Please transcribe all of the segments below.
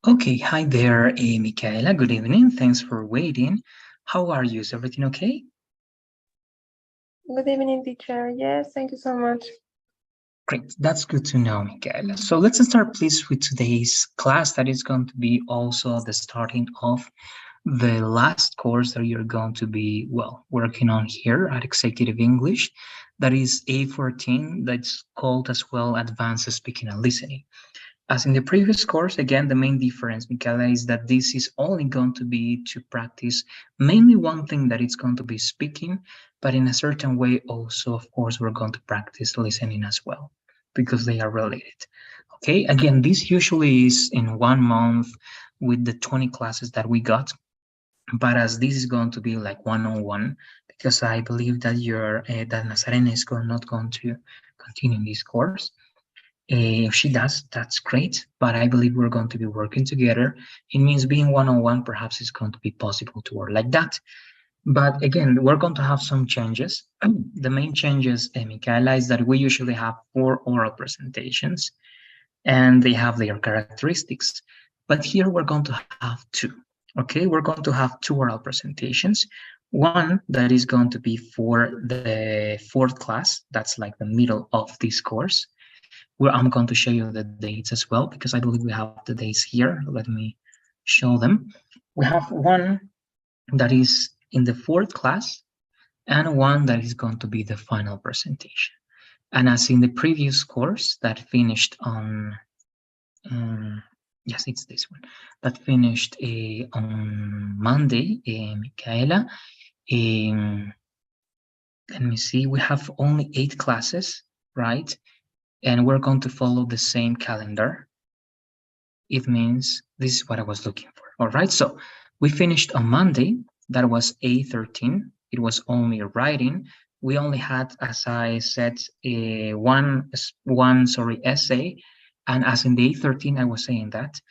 Okay, hi there, Michaela. Good evening. Thanks for waiting. How are you? Is everything okay? Good evening, teacher. Yes, thank you so much. Great. That's good to know, Michaela. So let's start, please, with today's class. That is going to be also the starting of the last course that you're going to be, well, working on here at Executive English. That is A14. That's called as well Advanced Speaking and Listening. As in the previous course, again, the main difference, Michaela, is that this is only going to be to practice mainly one thing, that it's going to be speaking, but in a certain way also, of course, we're going to practice listening as well, because they are related. Okay, again, this usually is in 1 month with the 20 classes that we got, but as this is going to be like one-on-one, because I believe that that Nazarena is not going to continue this course. If she does, that's great, but I believe we're going to be working together. It means being one-on-one, perhaps it's going to be possible to work like that. But again, we're going to have some changes. The main changes, Michaela, is that we usually have 4 oral presentations, and they have their characteristics. But here we're going to have 2. Okay, we're going to have 2 oral presentations. One that is going to be for the 4th class, that's like the middle of this course, where I'm going to show you the dates as well, because I believe we have the dates here. Let me show them. We have one that is in the 4th class and one that is going to be the final presentation. And as in the previous course that finished on, yes, it's this one, that finished on Monday, Michaela. Let me see, we have only 8 classes, right? And we're going to follow the same calendar. It means this is what I was looking for. All right, so we finished on Monday. That was A13. It was only writing. We only had, as I said, one essay. And as in the A13, I was saying that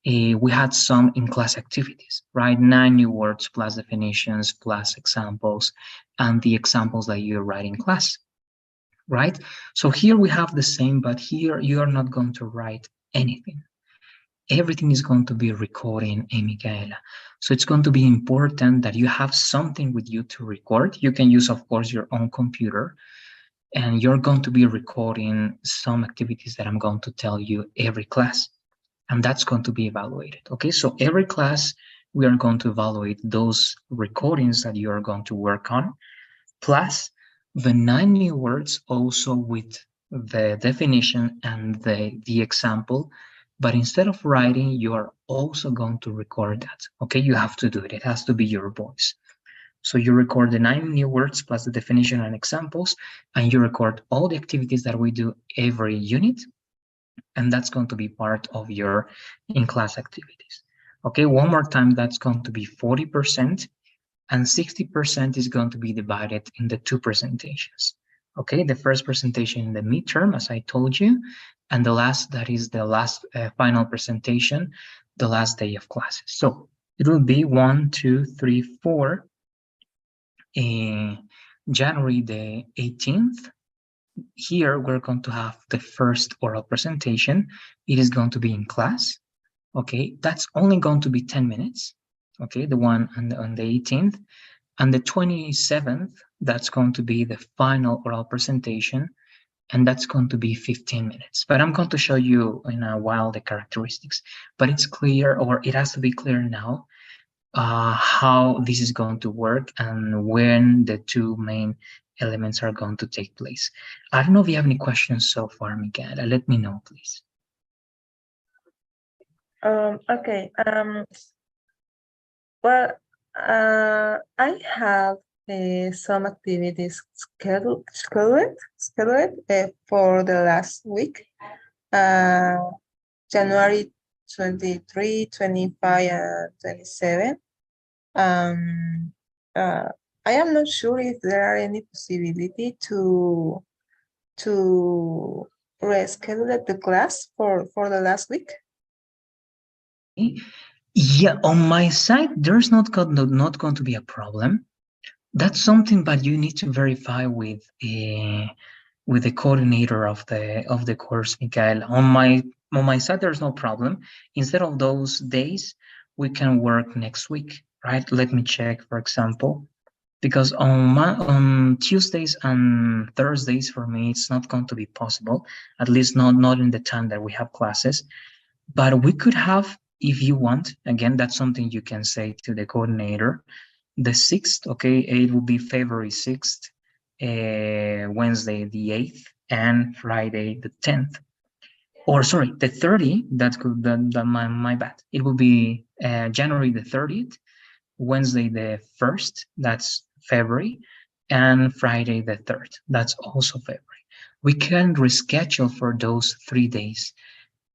we had some in-class activities, right? 9 new words plus definitions plus examples, and the examples that you write in class, right? So here we have the same, but here you are not going to write anything. Everything is going to be recording, Michaela. So it's going to be important that you have something with you to record. You can use, of course, your own computer, and you're going to be recording some activities that I'm going to tell you every class, and that's going to be evaluated. Okay, so every class we are going to evaluate those recordings that you are going to work on, plus the 9 new words, also with the definition and the example. But instead of writing, you are also going to record that. Okay, you have to do it. It has to be your voice. So you record the 9 new words plus the definition and examples, and you record all the activities that we do every unit, and that's going to be part of your in-class activities. Okay, one more time, that's going to be 40%, and 60% is going to be divided in the 2 presentations. Okay, the first presentation in the midterm, as I told you, and the last, that is the last final presentation, the last day of classes. So it will be 1, 2, 3, 4, January the 18th. Here we're going to have the first oral presentation. It is going to be in class. Okay, that's only going to be 10 minutes. Okay, the one on the 18th. And the 27th, that's going to be the final oral presentation, and that's going to be 15 minutes. But I'm going to show you in a while the characteristics. But it's clear, or it has to be clear now, how this is going to work and when the 2 main elements are going to take place. I don't know if you have any questions so far, Michaela. Let me know, please. Okay. Well, I have some activities scheduled for the last week, January 23, 25, and 27. I am not sure if there are any possibility to reschedule the class for the last week. Yeah, on my side, there's not going to be a problem. That's something that you need to verify with the coordinator of the course, Michael. On my on my side, there's no problem. Instead of those days, we can work next week, right? Let me check, for example, because on Tuesdays and Thursdays for me, it's not going to be possible, at least not in the time that we have classes. But we could have, if you want, again, that's something you can say to the coordinator, the 6th, okay, it will be February 6th, Wednesday the 8th, and Friday the 10th. Or sorry, the 30th, that's good, my bad. It will be January the 30th, Wednesday the 1st, that's February, and Friday the 3rd, that's also February. We can reschedule for those 3 days.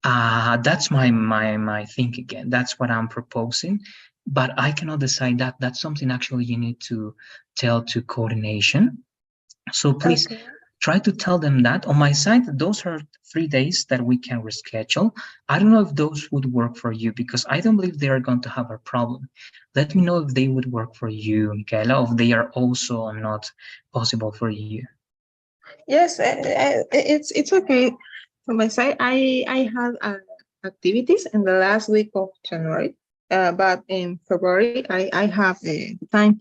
That's my thing again. That's what I'm proposing, but I cannot decide that. That's something actually you need to tell to coordination. So please Okay. try to tell them that. On my side, those are 3 days that we can reschedule. I don't know if those would work for you because I don't believe they are going to have a problem. Let me know if they would work for you, Michaela, if they are also not possible for you. Yes, it's okay. From my side, I had activities in the last week of January, but in February I have time.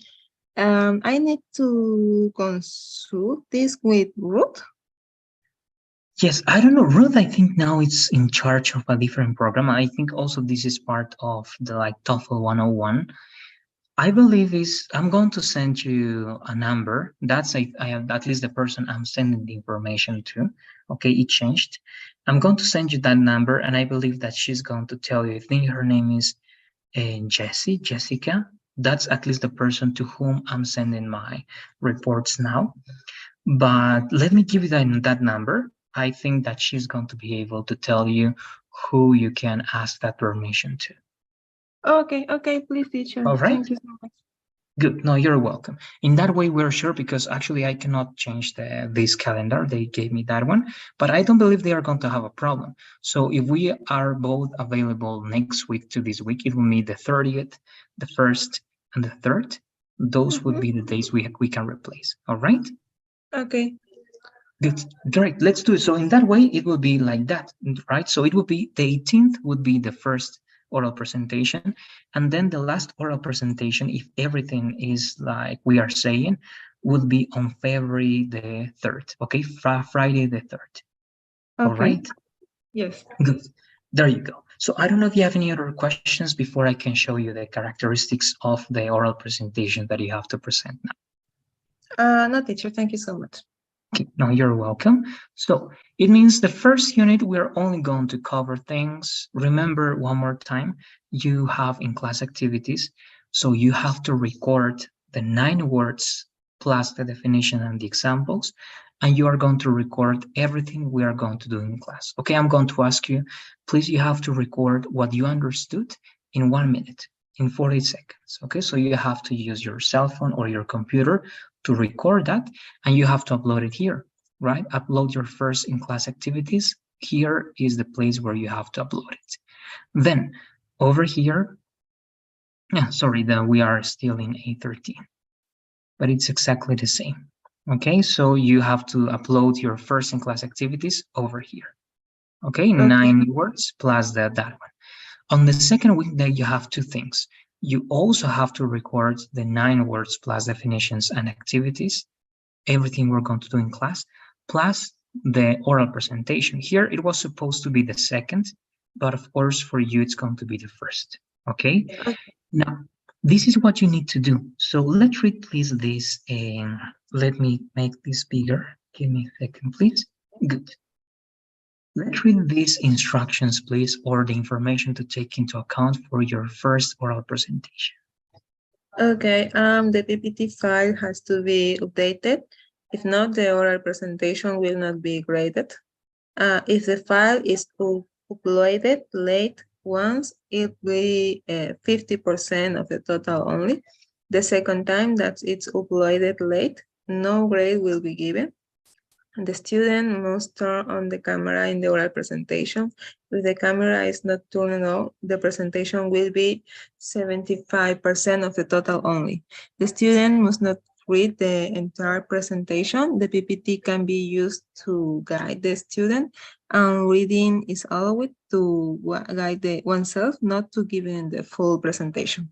I need to consult this with Ruth. Yes, I don't know. Ruth, I think now it's in charge of a different program. I think also this is part of the like TOEFL 101. I believe I'm going to send you a number. That's I have at least the person I'm sending the information to. Okay, it changed. I'm going to send you that number, and I believe that she's going to tell you. I think her name is Jessica. That's at least the person to whom I'm sending my reports now. But let me give you that number. I think that she's going to be able to tell you who you can ask that permission to. Okay, please, teacher. All right. Thank you so much. Good. No, you're welcome. In that way, we're sure because actually I cannot change this calendar. They gave me that one, but I don't believe they are going to have a problem. So if we are both available next week to this week, it will be the 30th, the 1st, and the 3rd. Those would be the days we can replace. All right. Okay. Good. Great. Let's do it. So in that way, it will be like that, right? So it will be the 18th would be the first oral presentation, and then the last oral presentation, if everything is like we are saying, would be on February the 3rd. Okay, Friday the 3rd. All Okay. right. Yes. Good. There you go. So I don't know if you have any other questions before I can show you the characteristics of the oral presentation that you have to present now. No, teacher. Thank you so much. Okay, no, you're welcome. So it means the first unit, we're only going to cover things. Remember one more time, you have in class activities. So you have to record the 9 words plus the definition and the examples. And you are going to record everything we are going to do in class. Okay, I'm going to ask you, please, you have to record what you understood in 1 minute, in 40 seconds. Okay, so you have to use your cell phone or your computer to record that, and you have to upload it here, right? Upload your first in-class activities. Here is the place where you have to upload it. Then over here, sorry, we are still in A13, but it's exactly the same. Okay, so you have to upload your first in-class activities over here. Okay, 9 words plus that one. On the second week, there you have 2 things. You also have to record the 9 words plus definitions and activities, everything we're going to do in class, plus the oral presentation. Here, it was supposed to be the second, but of course, for you, it's going to be the first. Okay? Now, this is what you need to do. So let's read, please, this. Let me make this bigger. Give me a second, please. Good. Let's read these instructions, please, or the information to take into account for your first oral presentation. Okay, the PPT file has to be updated. If not, the oral presentation will not be graded. If the file is uploaded late once, it will be 50% of the total only. The second time that it's uploaded late, no grade will be given. The student must turn on the camera in the oral presentation. If the camera is not turned on, the presentation will be 75% of the total only. The student must not read the entire presentation. The PPT can be used to guide the student, And reading is allowed to guide oneself, not to give in the full presentation.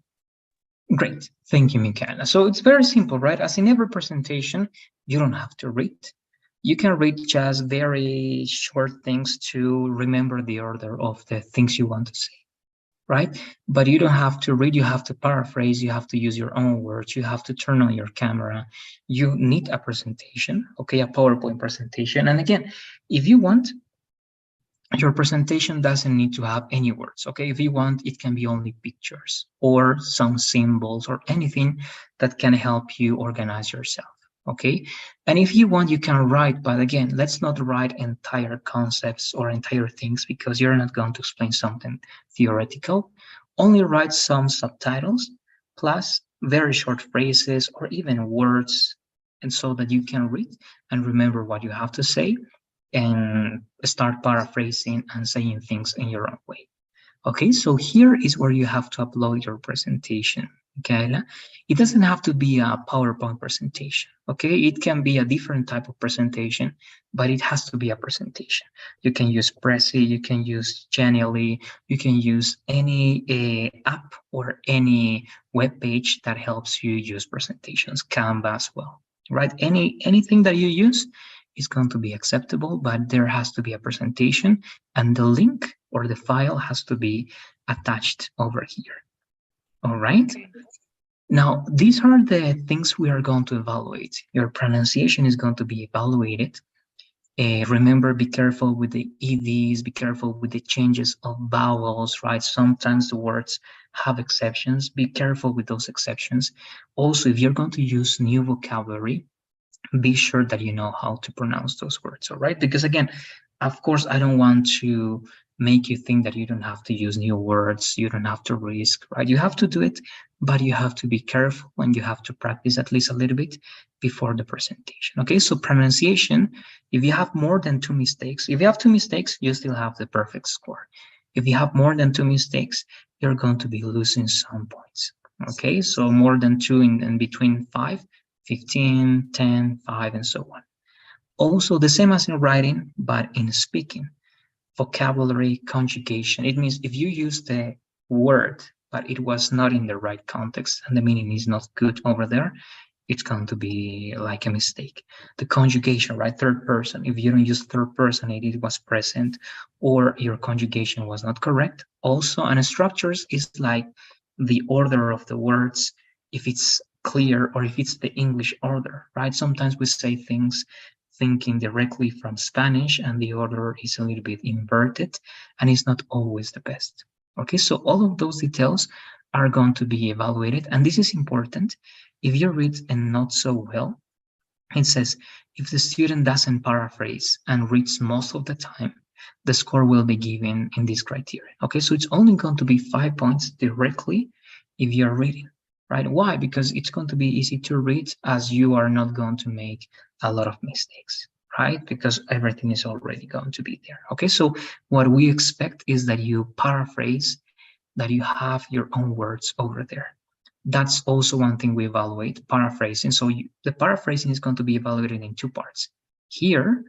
Great. Thank you, Michaela. So it's very simple, right? As in every presentation, you don't have to read. You can read just very short things to remember the order of the things you want to say, right? But you don't have to read, you have to paraphrase, you have to use your own words, you have to turn on your camera. You need a presentation, okay, a PowerPoint presentation. And again, if you want, your presentation doesn't need to have any words, okay? If you want, it can be only pictures or some symbols or anything that can help you organize yourself, okay? And if you want, you can write, but again, let's not write entire concepts or entire things because you're not going to explain something theoretical. Only write some subtitles plus very short phrases or even words, and so that you can read and remember what you have to say and start paraphrasing and saying things in your own way. Okay, so here is where you have to upload your presentation, Michaela. It doesn't have to be a PowerPoint presentation, okay? It can be a different type of presentation, but it has to be a presentation. You can use Prezi, you can use Genially, you can use any app or any web page that helps you use presentations, Canva as well, right? Anything that you use is going to be acceptable, but there has to be a presentation and the link or the file has to be attached over here. All right. Now, these are the things we are going to evaluate. Your pronunciation is going to be evaluated. Remember, be careful with the EDs, be careful with the changes of vowels, right? Sometimes the words have exceptions. Be careful with those exceptions. Also, if you're going to use new vocabulary, be sure that you know how to pronounce those words, all right? Because again, of course, I don't want to make you think that you don't have to use new words, you don't have to risk, right? You have to do it, but you have to be careful and you have to practice at least a little bit before the presentation, okay? So pronunciation, if you have more than 2 mistakes, if you have 2 mistakes, you still have the perfect score. If you have more than 2 mistakes, you're going to be losing some points, okay? So more than 2 in between 5, 15, 10, 5, and so on. Also, the same as in writing, but in speaking. Vocabulary, conjugation. It means if you use the word, but it was not in the right context and the meaning is not good over there, it's going to be like a mistake. The conjugation, right? Third person. If you don't use third person, it was present or your conjugation was not correct. Also, and structures is like the order of the words, if it's clear or if it's the English order, right? Sometimes we say things thinking directly from Spanish and the order is a little bit inverted and it's not always the best. Okay, so all of those details are going to be evaluated, and this is important. If you read and not so well, it says if the student doesn't paraphrase and reads most of the time, the score will be given in this criteria. Okay, so it's only going to be 5 points directly if you're reading, right? Why? Because it's going to be easy to read as you are not going to make a lot of mistakes, right? Because everything is already going to be there. Okay, so what we expect is that you paraphrase, that you have your own words over there. That's also one thing we evaluate, paraphrasing. So the paraphrasing is going to be evaluated in 2 parts, here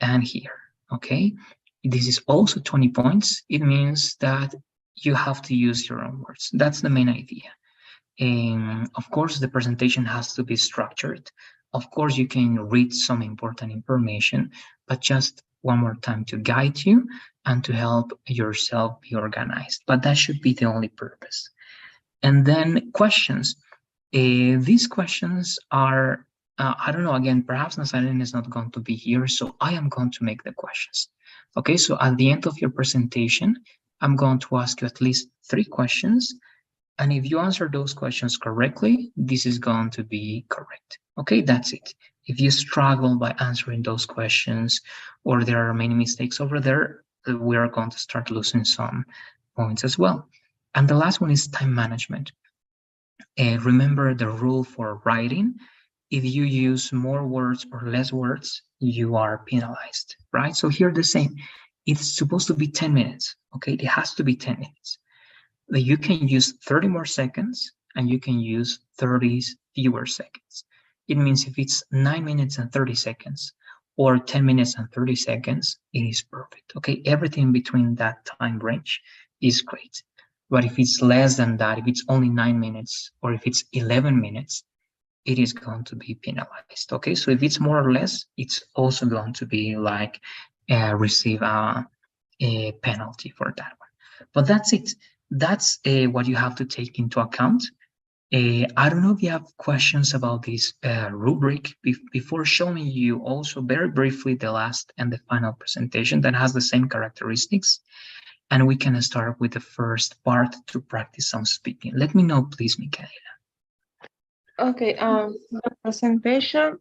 and here, okay? This is also 20 points. It means that you have to use your own words. That's the main idea. And of course, the presentation has to be structured. Of course, you can read some important information, but just one more time to guide you and to help yourself be organized. But that should be the only purpose. And then questions. These questions are, I don't know, again, perhaps Nazarene is not going to be here, so I am going to make the questions. Okay, so at the end of your presentation, I'm going to ask you at least 3 questions. And if you answer those questions correctly, this is going to be correct. Okay, that's it. If you struggle by answering those questions or there are many mistakes over there, we are going to start losing some points as well. And the last one is time management. Remember the rule for writing. If you use more words or less words, you are penalized, right? So here the same. It's supposed to be 10 minutes, okay? It has to be 10 minutes. You can use 30 more seconds and you can use 30 fewer seconds. It means if it's 9 minutes and 30 seconds or 10 minutes and 30 seconds, it is perfect. Okay, everything between that time range is great. But if it's less than that, if it's only 9 minutes or if it's 11 minutes, it is going to be penalized. Okay, so if it's more or less, it's also going to be like receive a penalty for that one. But that's it. That's what you have to take into account. I don't know if you have questions about this rubric before showing you also very briefly the last and the final presentation that has the same characteristics. And we can start with the first part to practice some speaking. Let me know, please, Michaela. Okay, the presentation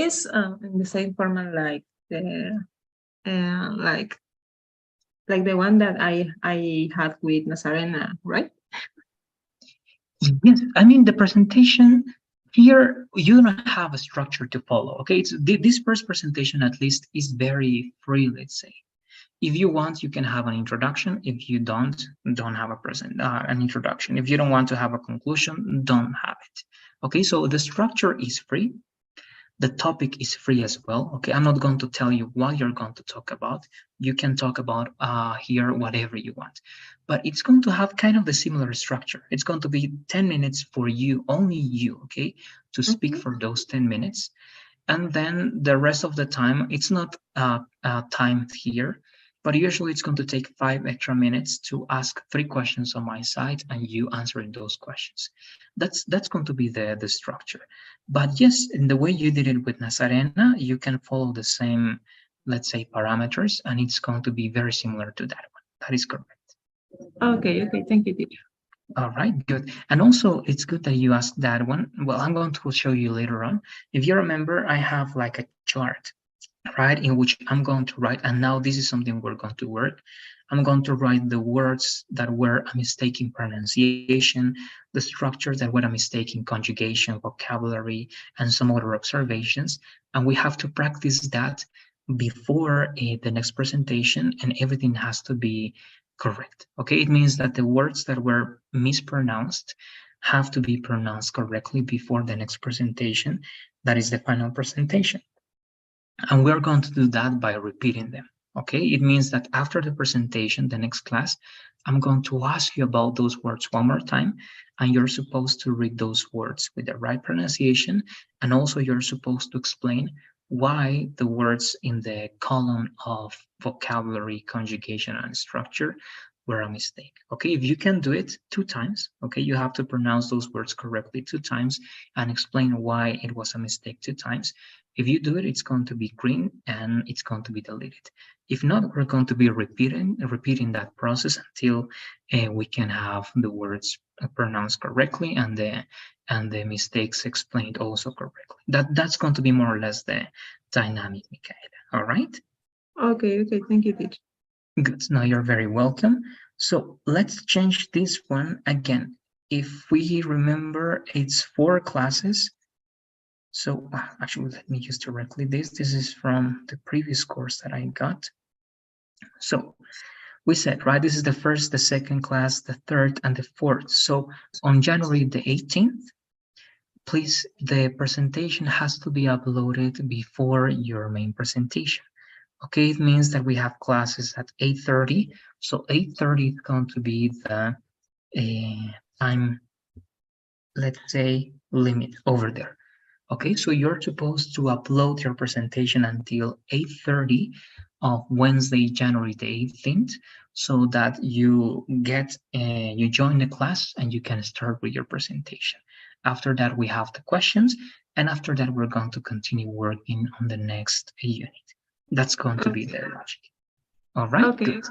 is in the same format like the like the one that I had with Nazarena, right? Yes, I mean the presentation here, you don't have a structure to follow. Okay, it's this first presentation at least is very free, let's say. If you want, you can have an introduction. If you don't have an introduction. If you don't want to have a conclusion, don't have it. Okay, so the structure is free. The topic is free as well. Okay, I'm not going to tell you what you're going to talk about. You can talk about here whatever you want, but it's going to have kind of the similar structure. It's going to be 10 minutes for you, only you, okay, to speak for those 10 minutes. And then the rest of the time, it's not timed here, but usually it's going to take 5 extra minutes to ask 3 questions on my side and you answering those questions. That's going to be the structure. But yes, in the way you did it with Nazarena, you can follow the same, let's say, parameters, and it's going to be very similar to that one. That is correct. Okay, thank you, teacher. All right, good. And also, it's good that you asked that one. Well, I'm going to show you later on. If you remember, I have like a chart, right, in which I'm going to write, and now this is something we're going to work. I'm going to write the words that were a mistake in pronunciation, the structures that were a mistake in conjugation, vocabulary, and some other observations. And we have to practice that before the next presentation, and everything has to be correct. Okay, it means that the words that were mispronounced have to be pronounced correctly before the next presentation. That is the final presentation. And we're going to do that by repeating them. Okay, it means that after the presentation, the next class, I'm going to ask you about those words one more time, and you're supposed to read those words with the right pronunciation, and also you're supposed to explain why the words in the column of vocabulary, conjugation, and structure were a mistake. Okay, if you can do it 2 times, okay, you have to pronounce those words correctly 2 times and explain why it was a mistake 2 times. If you do it, it's going to be green and it's going to be deleted. If not, we're going to be repeating that process until we can have the words pronounced correctly and the mistakes explained also correctly. That's going to be more or less the dynamic, Michaela. All right? Okay, thank you, teacher. Good. Now you're very welcome. So let's change this one again. If we remember, it's 4 classes. So actually, let me use directly this. This is from the previous course that I got. So we said, right, this is the first, the second class, the third, and the fourth. So on January the 18th, please, the presentation has to be uploaded before your main presentation. Okay, it means that we have classes at 8:30. So 8:30 is going to be the time, let's say, limit over there. Okay, so you're supposed to upload your presentation until 8:30 of Wednesday, January the 18th, so that you you join the class and you can start with your presentation. After that, we have the questions, and after that, we're going to continue working on the next unit. That's going to be the logic. All right, okay. Good.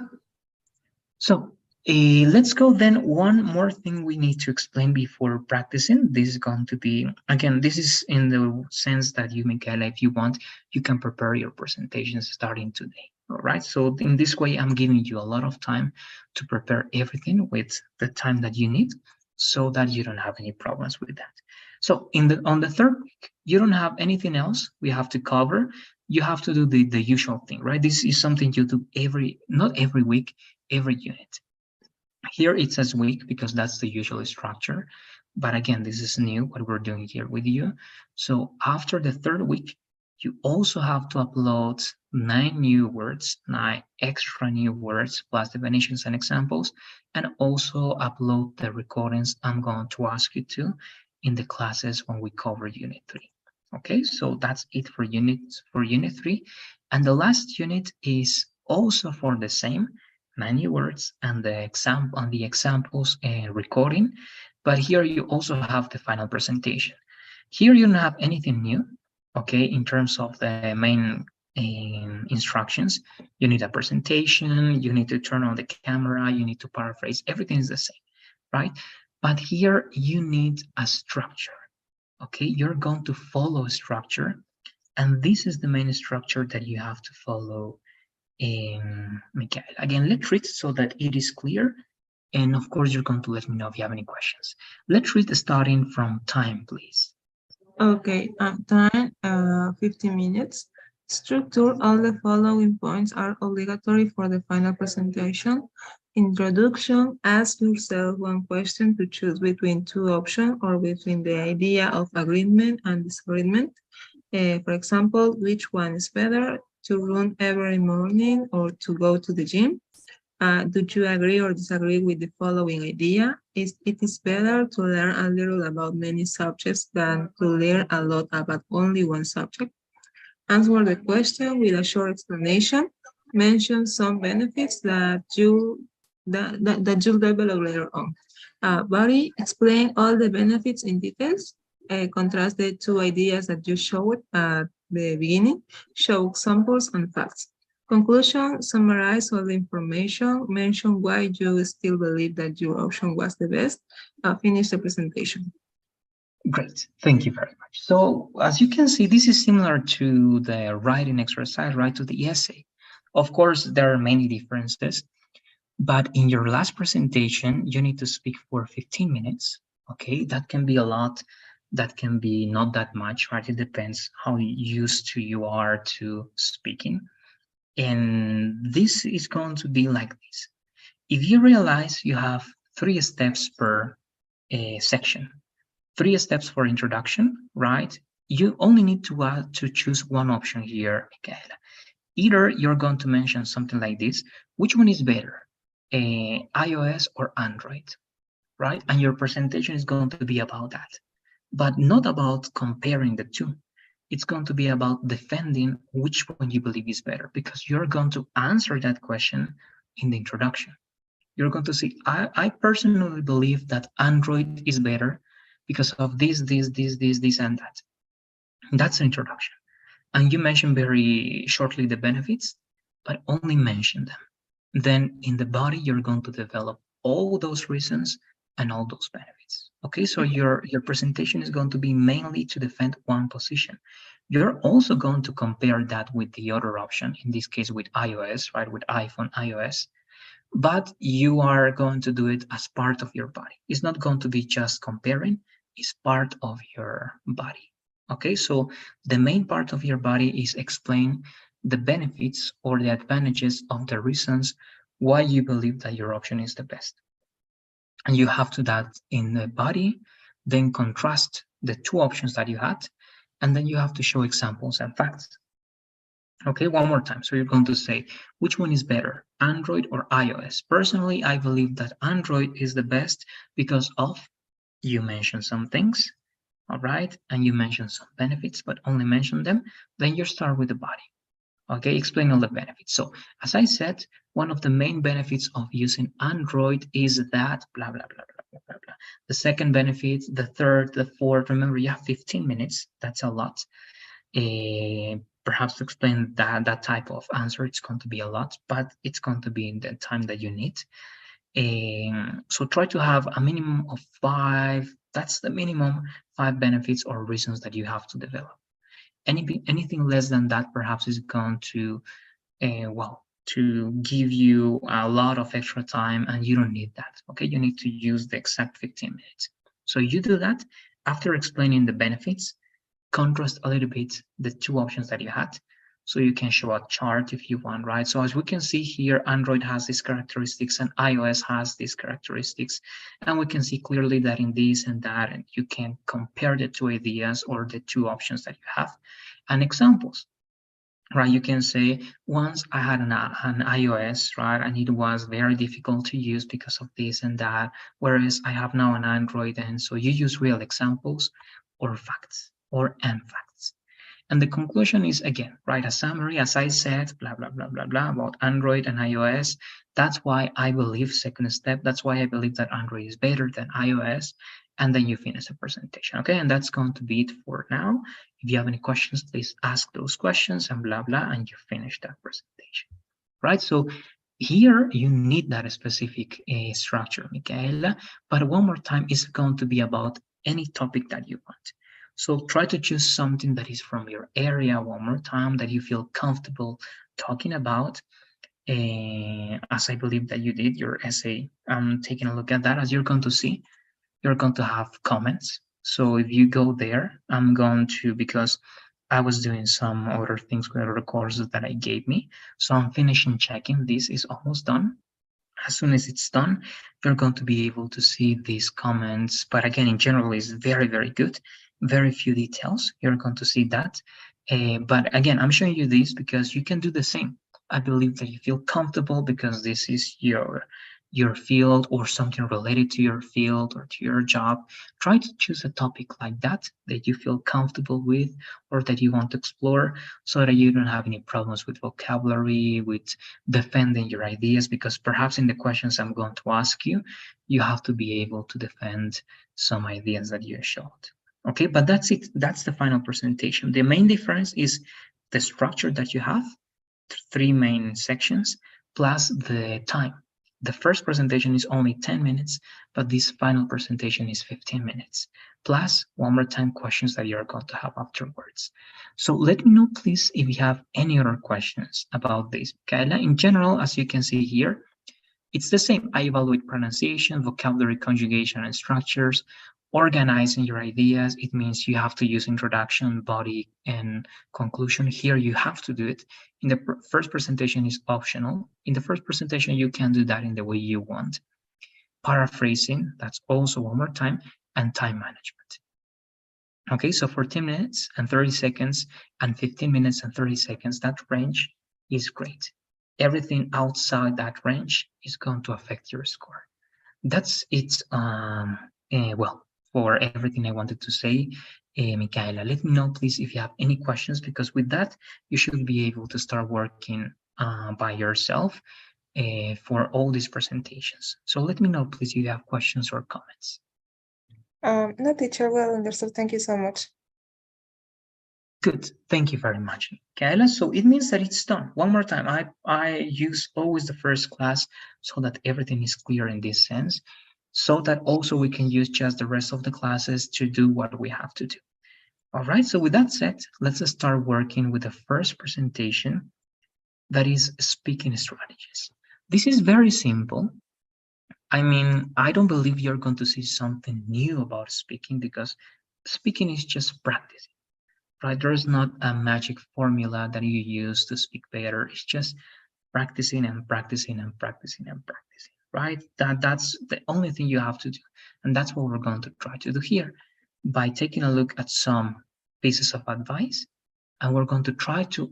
So let's go then. One more thing we need to explain before practicing. This is going to be, again, this is in the sense that you, Michaela, if you want, you can prepare your presentations starting today. All right. So in this way, I'm giving you a lot of time to prepare everything with the time that you need so that you don't have any problems with that. So on the third week, you don't have anything else we have to cover. You have to do the usual thing, right? This is something you do not every week, every unit. Here it says week because that's the usual structure, But again, this is new, what we're doing here with you. So after the third week, you also have to upload 9 new words, 9 extra new words, plus definitions and examples, and also upload the recordings I'm going to ask you to in the classes when we cover Unit 3. Okay, so that's it for Unit 3. And the last unit is also for the same 9 new words and the examples and recording, but here you also have the final presentation. Here you don't have anything new, okay, in terms of the main instructions. You need a presentation, you need to turn on the camera, you need to paraphrase, everything is the same, right? But here you need a structure, okay? You're going to follow a structure, and this is the main structure that you have to follow in Michael. Again, let's read so that it is clear. And of course, you're going to let me know if you have any questions. Let's read starting from time, please. Okay, time 15 minutes. Structure, all the following points are obligatory for the final presentation. Introduction, ask yourself one question to choose between two options or between the idea of agreement and disagreement. For example, which one is better, to run every morning or to go to the gym? Do you agree or disagree with the following idea? It is better to learn a little about many subjects than to learn a lot about only one subject. Answer the question with a short explanation. Mention some benefits that you'll develop later on. Body, explain all the benefits in details. Contrast the two ideas that you showed at the beginning. Show examples and facts. Conclusion, summarize all the information, mention why you still believe that your option was the best, finish the presentation. Great, thank you very much. So as you can see, this is similar to the writing exercise, right, to the essay. Of course, there are many differences, but in your last presentation, you need to speak for 15 minutes, okay? That can be a lot, that can be not that much, right? It depends how used to you are to speaking. And this is going to be like this. If you realize you have 3 steps per section, 3 steps for introduction, right? You only need to choose one option here, Michaela. Either you're going to mention something like this, which one is better, iOS or Android, right? And your presentation is going to be about that, but not about comparing the two. It's going to be about defending which one you believe is better, because you're going to answer that question in the introduction. You're going to say, I personally believe that Android is better because of this, and that. That's an introduction. And you mention very shortly the benefits, but only mention them. Then in the body, you're going to develop all those reasons and all those benefits. Okay, so your presentation is going to be mainly to defend one position. You're also going to compare that with the other option, in this case with iOS, right, with iPhone, iOS, but you are going to do it as part of your body. It's not going to be just comparing, it's part of your body. Okay, so the main part of your body is explain the benefits or the advantages of the reasons why you believe that your option is the best. And you have to that in the body, then contrast the two options that you had, and then you have to show examples and facts. Okay, one more time. So you're going to say, which one is better, Android or iOS? Personally, I believe that Android is the best because of, you mentioned some things, all right, and you mentioned some benefits, but only mention them. Then you start with the body. Okay, explain all the benefits. So as I said, one of the main benefits of using Android is that blah, blah, blah, blah, blah, blah. The second benefit, the third, the fourth, remember you have 15 minutes. That's a lot. Perhaps to explain that type of answer, it's going to be a lot, but it's going to be in the time that you need. So try to have a minimum of 5, that's the minimum, 5 benefits or reasons that you have to develop. Anything less than that perhaps is going to, to give you a lot of extra time, and you don't need that, okay? You need to use the exact 15 minutes. So you do that after explaining the benefits, contrast a little bit the two options that you had, So you can show a chart if you want, right? So as we can see here, Android has these characteristics and iOS has these characteristics. And we can see clearly that in this and that, and you can compare the two ideas or the two options that you have and examples. Right, you can say once I had an iOS, right, and it was very difficult to use because of this and that, whereas I have now an Android, and so you use real examples or facts or and facts. And the conclusion is, again, write a summary, as I said, blah, blah, blah, blah, blah, about Android and iOS. That's why I believe, second step, that's why I believe that Android is better than iOS. And then you finish the presentation, okay? And that's going to be it for now. If you have any questions, please ask those questions and blah, blah, and you finish that presentation, right? So here you need that specific structure, Michaela, but one more time, it's going to be about any topic that you want. So try to choose something that is from your area one more time that you feel comfortable talking about. As I believe that you did your essay, taking a look at that, as you're going to see, you're going to have comments. So if you go there, I'm going to, because I was doing some other things with other courses that I gave me. So I'm finishing checking. This is almost done. As soon as it's done, you're going to be able to see these comments. But again, in general, it's very, very good. Very few details. You're going to see that. But again, I'm showing you this because you can do the same. I believe that you feel comfortable because this is your field or something related to your field or to your job. Try to choose a topic like that that you feel comfortable with or that you want to explore so that you don't have any problems with vocabulary, with defending your ideas, because perhaps in the questions I'm going to ask you, you have to be able to defend some ideas that you showed. Okay, but that's it. That's the final presentation. The main difference is the structure that you have, three main sections, plus the time. The first presentation is only 10 minutes, but this final presentation is 15 minutes, plus one more time questions that you're going to have afterwards. So let me know, please, if you have any other questions about this. Kaila, in general, as you can see here, it's the same. I evaluate pronunciation, vocabulary, conjugation, and structures. Organizing your ideas, it means you have to use introduction, body, and conclusion. Here you have to do it. In the first presentation is optional. In the first presentation, you can do that in the way you want. Paraphrasing, that's also one more time, and time management. Okay, so for 10 minutes and 30 seconds and 15 minutes and 30 seconds, that range is great. Everything outside that range is going to affect your score. That's it. Well, for everything I wanted to say, Michaela, let me know, please, if you have any questions, because with that, you should be able to start working by yourself for all these presentations. So let me know, please, if you have questions or comments. No, teacher, well understood. Thank you so much. Good. Thank you very much, Michaela. So it means that it's done. One more time, I use always the first class so that everything is clear in this sense, so that also we can use just the rest of the classes to do what we have to do. All right, so with that said, let's start working with the first presentation, that is speaking strategies. This is very simple. I mean, I don't believe you're going to see something new about speaking, because speaking is just practicing. Right, there's not a magic formula that you use to speak better. It's just practicing and practicing and practicing and practicing, right? That's the only thing you have to do. And that's what we're going to try to do here by taking a look at some pieces of advice. And we're going to try to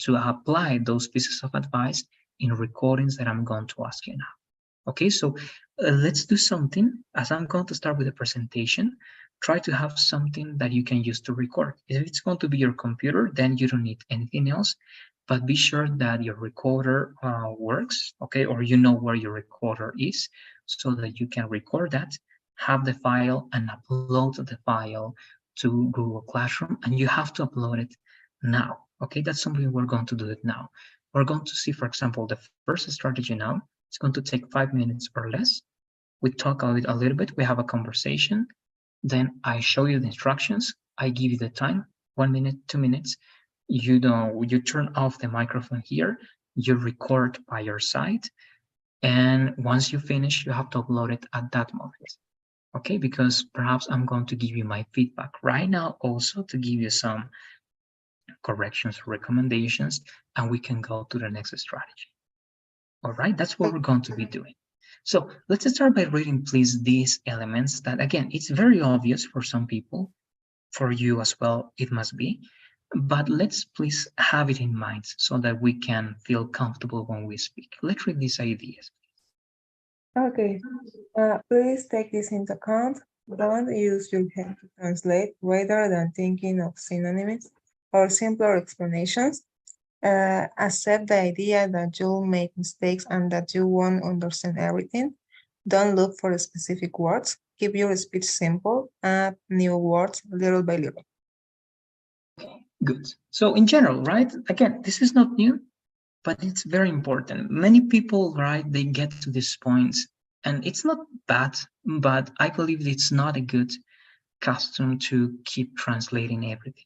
apply those pieces of advice in recordings that I'm going to ask you now. Okay, so let's do something. As I'm going to start with the presentation, try to have something that you can use to record. If it's going to be your computer, then you don't need anything else, but be sure that your recorder works, okay, or you know where your recorder is, so that you can record that, have the file, and upload the file to Google Classroom, and you have to upload it now, okay? That's something we're going to do it now. We're going to see, for example, the first strategy now. It's going to take 5 minutes or less. We talk a little bit, we have a conversation, then I show you the instructions, I give you the time, 1 minute, 2 minutes, you turn off the microphone here, you record by your side, and once you finish, you have to upload it at that moment, okay? Because perhaps I'm going to give you my feedback right now also to give you some corrections, recommendations, and we can go to the next strategy. All right, that's what we're going to be doing. So let's start by reading, please, these elements that, again, it's very obvious for some people. For you as well, it must be. But let's please have it in mind so that we can feel comfortable when we speak. Let's read these ideas. Okay, please take this into account. Don't use your head to translate rather than thinking of synonyms or simpler explanations. Accept the idea that you'll make mistakes and that you won't understand everything. Don't look for specific words. Keep your speech simple. Add new words little by little. Okay, good. So in general, right? Again, this is not new, but it's very important. Many people, right, they get to this point, and it's not bad, but I believe it's not a good custom to keep translating everything,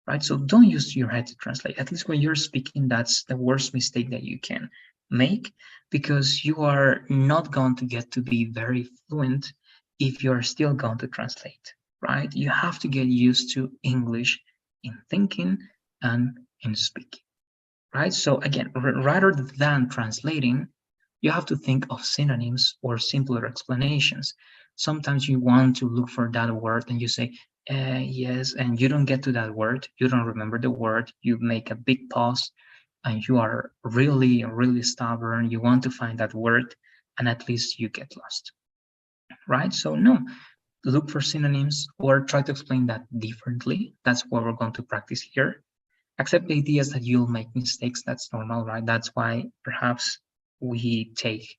right? So don't use your head to translate. At least when you're speaking, that's the worst mistake that you can make, because you are not going to get to be very fluent if you're still going to translate, right? You have to get used to English in thinking and in speaking, right? So again, rather than translating, you have to think of synonyms or simpler explanations. Sometimes you want to look for that word and you say, yes, and you don't get to that word. You don't remember the word. You make a big pause and you are really, really stubborn. You want to find that word and at least you get lost, right? So no, look for synonyms or try to explain that differently. That's what we're going to practice here. Accept the ideas that you'll make mistakes. That's normal, right? That's why perhaps we take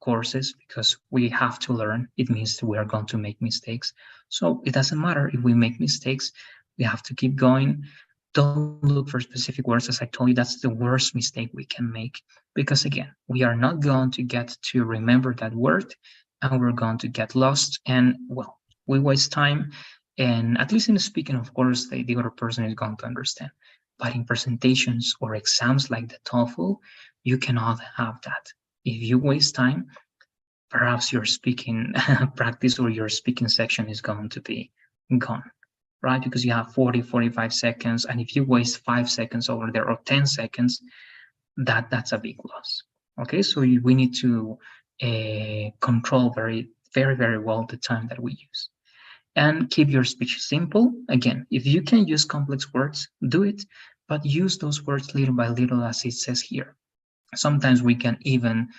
courses, because we have to learn. It means we are going to make mistakes. So it doesn't matter if we make mistakes. We have to keep going. Don't look for specific words. As I told you, that's the worst mistake we can make, because again, we are not going to get to remember that word and we're going to get lost, and well, we waste time. And at least in speaking, of course, the other person is going to understand. But in presentations or exams like the TOEFL, you cannot have that. If you waste time, perhaps your speaking practice or your speaking section is going to be gone, right? Because you have 40-45 seconds, and if you waste 5 seconds over there or 10 seconds, that's a big loss. Okay, so we need to control very well the time that we use, and keep your speech simple. Again, if you can use complex words, do it, but use those words little by little, as it says here. Sometimes we can even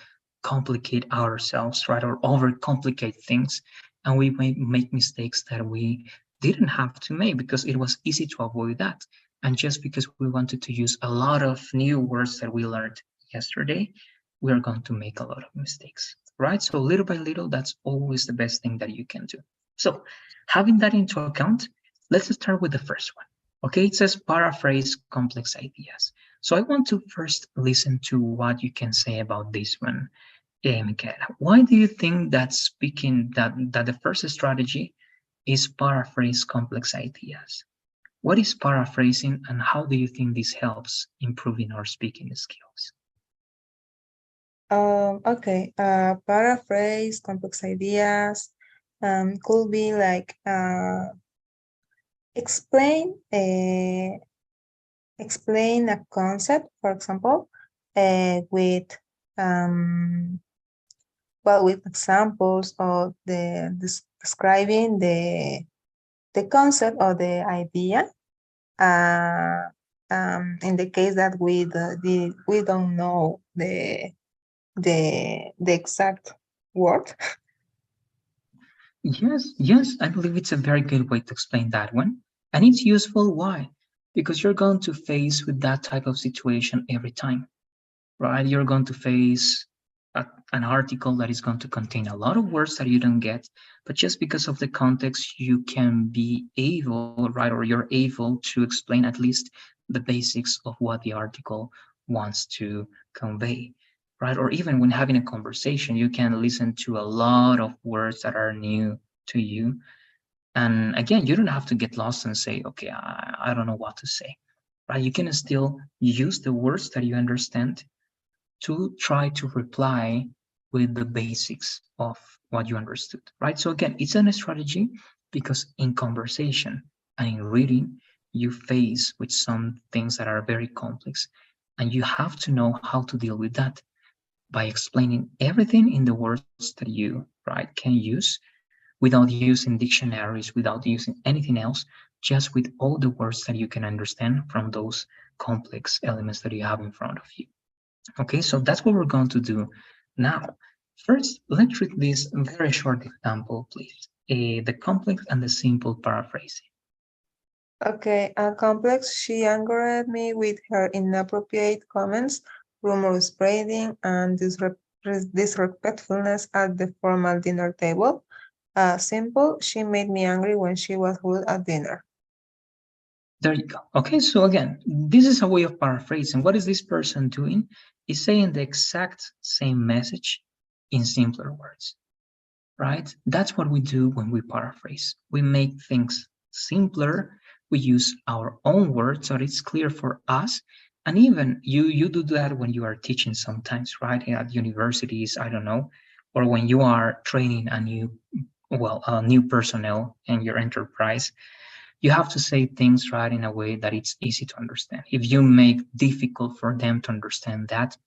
complicate ourselves, right, or overcomplicate things, and we may make mistakes that we didn't have to make because it was easy to avoid that. And just because we wanted to use a lot of new words that we learned yesterday, we are going to make a lot of mistakes, right? So little by little, that's always the best thing that you can do. So having that into account, let's start with the first one. Okay, it says paraphrase complex ideas. So I want to first listen to what you can say about this one. Michaela, why do you think that speaking that the first strategy is paraphrase complex ideas? What is paraphrasing and how do you think this helps improving our speaking skills? Okay, paraphrase complex ideas could be like explain a concept, for example, with with examples of describing the concept or the idea. In the case that we don't know the exact word. Yes, I believe it's a very good way to explain that one. And it's useful. Why? Because you're going to face with that type of situation every time, right? You're going to face an article that is going to contain a lot of words that you don't get, but just because of the context, you can be able, right, or you're able to explain at least the basics of what the article wants to convey, right? Or even when having a conversation, you can listen to a lot of words that are new to you. And again, you don't have to get lost and say, okay, I don't know what to say, right? You can still use the words that you understand to try to reply with the basics of what you understood, right? So again, it's a strategy because in conversation and in reading, you face with some things that are very complex, and you have to know how to deal with that by explaining everything in the words that you can use without using dictionaries, without using anything else, just with all the words that you can understand from those complex elements that you have in front of you. Okay, so that's what we're going to do now. First, let's read this very short example, please. The complex and the simple paraphrasing. Okay, complex, she angered me with her inappropriate comments, rumor spreading, and disrespectfulness at the formal dinner table. Simple, she made me angry when she was rude at dinner. There you go. Okay, so again, this is a way of paraphrasing. What is this person doing? Is saying the exact same message in simpler words, right? That's what we do when we paraphrase. We make things simpler. We use our own words so it's clear for us. And even you do that when you are teaching sometimes, right? At universities, I don't know, or when you are training a new personnel in your enterprise. You have to say things right in a way that it's easy to understand. If you make difficult for them to understand that,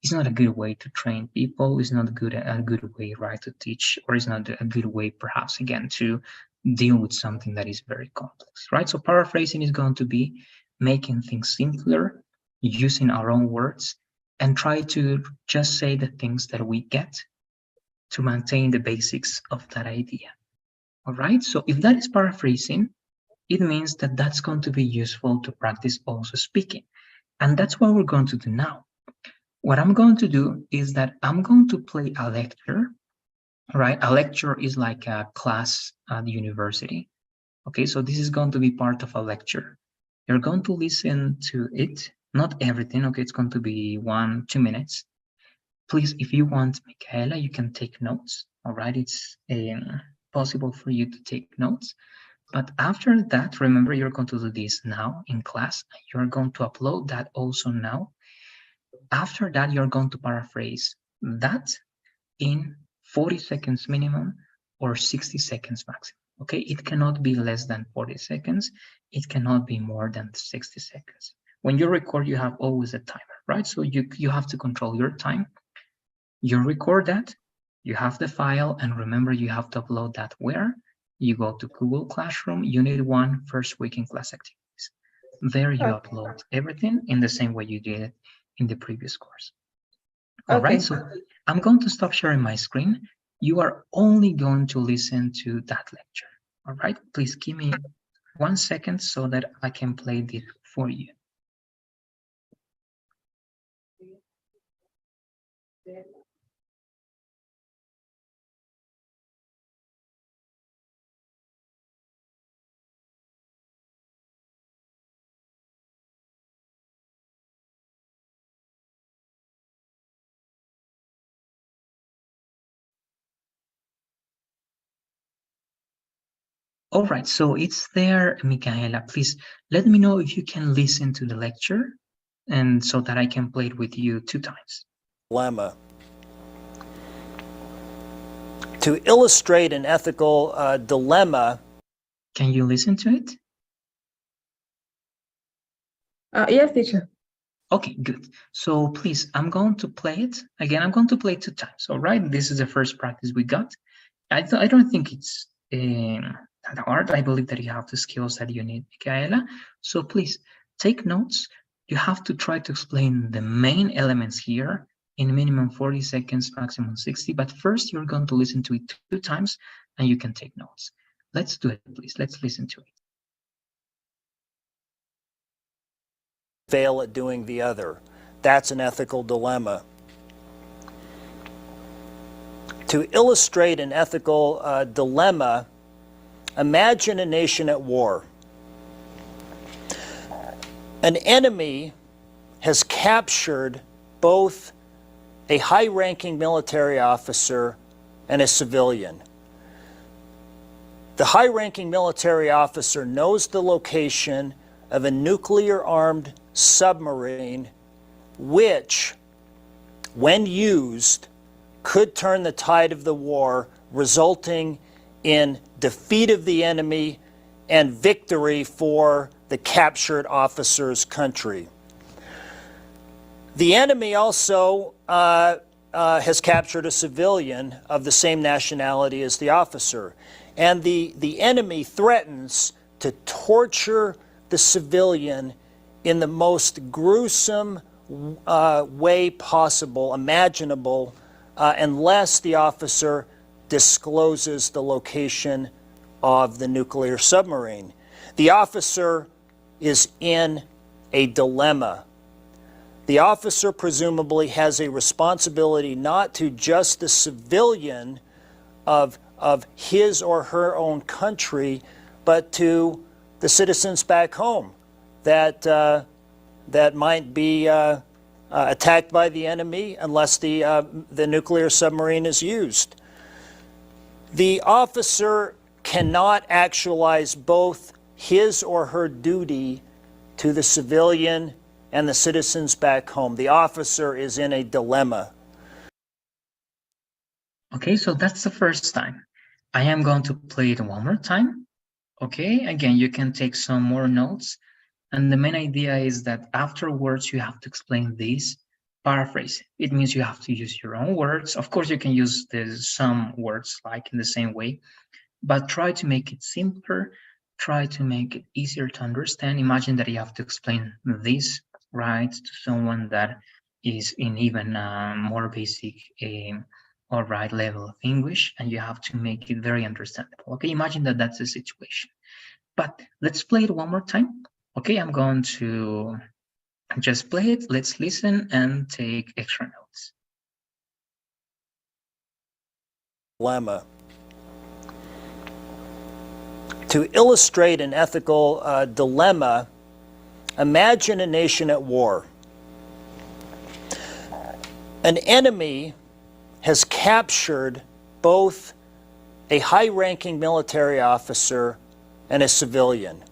it's not a good way to train people. It's not a good way, right, to teach, or it's not a good way, perhaps, again, to deal with something that is very complex, right? So paraphrasing is going to be making things simpler, using our own words, and try to just say the things that we get to maintain the basics of that idea. All right. So if that is paraphrasing, it means that that's going to be useful to practice also speaking. And that's what we're going to do now. What I'm going to do is that I'm going to play a lecture, right? A lecture is like a class at the university. Okay, so this is going to be part of a lecture. You're going to listen to it, not everything, okay? It's going to be 1-2 minutes. Please, if you want, Michaela, you can take notes, all right? It's possible for you to take notes. But after that, remember, you're going to do this now in class. You're going to upload that also now. After that, you're going to paraphrase that in 40 seconds minimum or 60 seconds maximum. Okay, it cannot be less than 40 seconds. It cannot be more than 60 seconds. When you record, you have always a timer, right? So you have to control your time. You record that, you have the file, and remember, you have to upload that where? You go to Google Classroom, Unit 1, first week in class activities. There you upload everything in the same way you did it in the previous course. All right, so I'm going to stop sharing my screen. You are only going to listen to that lecture. All right, please give me 1 second so that I can play this for you. All right, so it's there, Michaela. Please let me know if you can listen to the lecture, and so that I can play it with you 2 times. Dilemma. To illustrate an ethical dilemma. Can you listen to it? Yes, teacher. Okay, good. So please, I'm going to play it. Again, I'm going to play it 2 times, all right? This is the first practice we got. I don't think it's that hard. I believe that you have the skills that you need, Michaela. So please, take notes. You have to try to explain the main elements here in minimum 40 seconds, maximum 60. But first, you're going to listen to it 2 times, and you can take notes. Let's do it, please. Let's listen to it. Fail at doing the other. That's an ethical dilemma. To illustrate an ethical dilemma, imagine a nation at war. An enemy has captured both a high-ranking military officer and a civilian. The high-ranking military officer knows the location of a nuclear-armed submarine which, when used, could turn the tide of the war, resulting in defeat of the enemy and victory for the captured officer's country. The enemy also has captured a civilian of the same nationality as the officer. And the enemy threatens to torture the civilian in the most gruesome way possible, imaginable, unless the officer discloses the location of the nuclear submarine. The officer is in a dilemma. The officer presumably has a responsibility not to just the civilian of his or her own country, but to the citizens back home that might be attacked by the enemy unless the nuclear submarine is used. The officer cannot actualize both his or her duty to the civilian and the citizens back home. The officer is in a dilemma. Okay, so that's the first time. I am going to play it one more time. Okay, again, you can take some more notes. And the main idea is that afterwards, you have to explain this, paraphrase. It means you have to use your own words. Of course, you can use some words like in the same way, but try to make it simpler. Try to make it easier to understand. Imagine that you have to explain this, right, to someone that is in even more basic or right level of English, and you have to make it very understandable. Okay, imagine that that's the situation. But let's play it one more time. Okay, I'm going to just play it. Let's listen and take extra notes. Dilemma. To illustrate an ethical dilemma, imagine a nation at war. An enemy has captured both a high-ranking military officer and a civilian.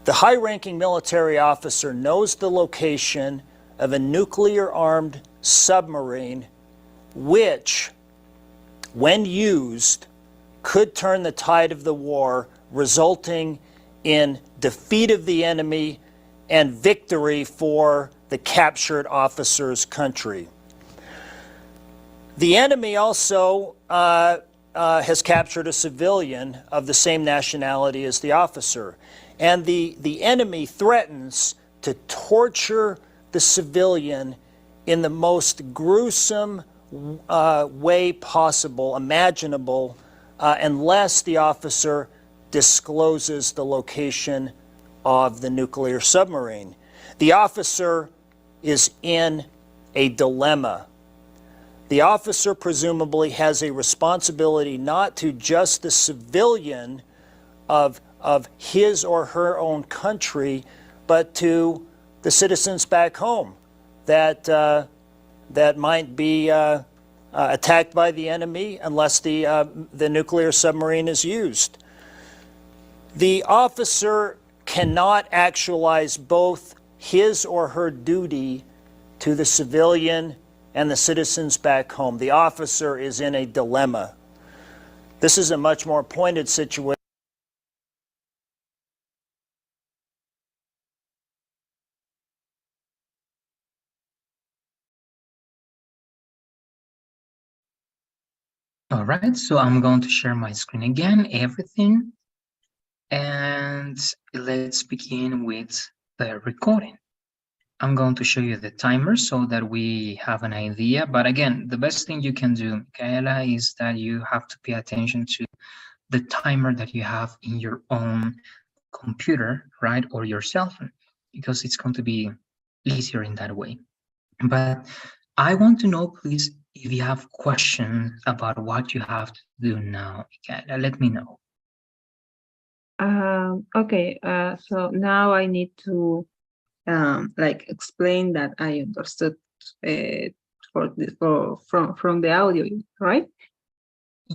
The high-ranking military officer knows the location of a nuclear-armed submarine which, when used, could turn the tide of the war, resulting in defeat of the enemy and victory for the captured officer's country. The enemy also has captured a civilian of the same nationality as the officer. And the enemy threatens to torture the civilian in the most gruesome way possible, imaginable, unless the officer discloses the location of the nuclear submarine. The officer is in a dilemma. The officer presumably has a responsibility not to just the civilian of his or her own country, but to the citizens back home that might be attacked by the enemy unless the nuclear submarine is used. The officer cannot actualize both his or her duty to the civilian and the citizens back home. The officer is in a dilemma. This is a much more pointed situation. All right, so I'm going to share my screen again, everything. And let's begin with the recording. I'm going to show you the timer so that we have an idea. But again, the best thing you can do, Michaela, is that you have to pay attention to the timer that you have in your own computer, right, or your cell phone, because it's going to be easier in that way. But I want to know, please, if you have questions about what you have to do now, Michaela, let me know. Okay, so now I need to like explain that I understood from the audio, right?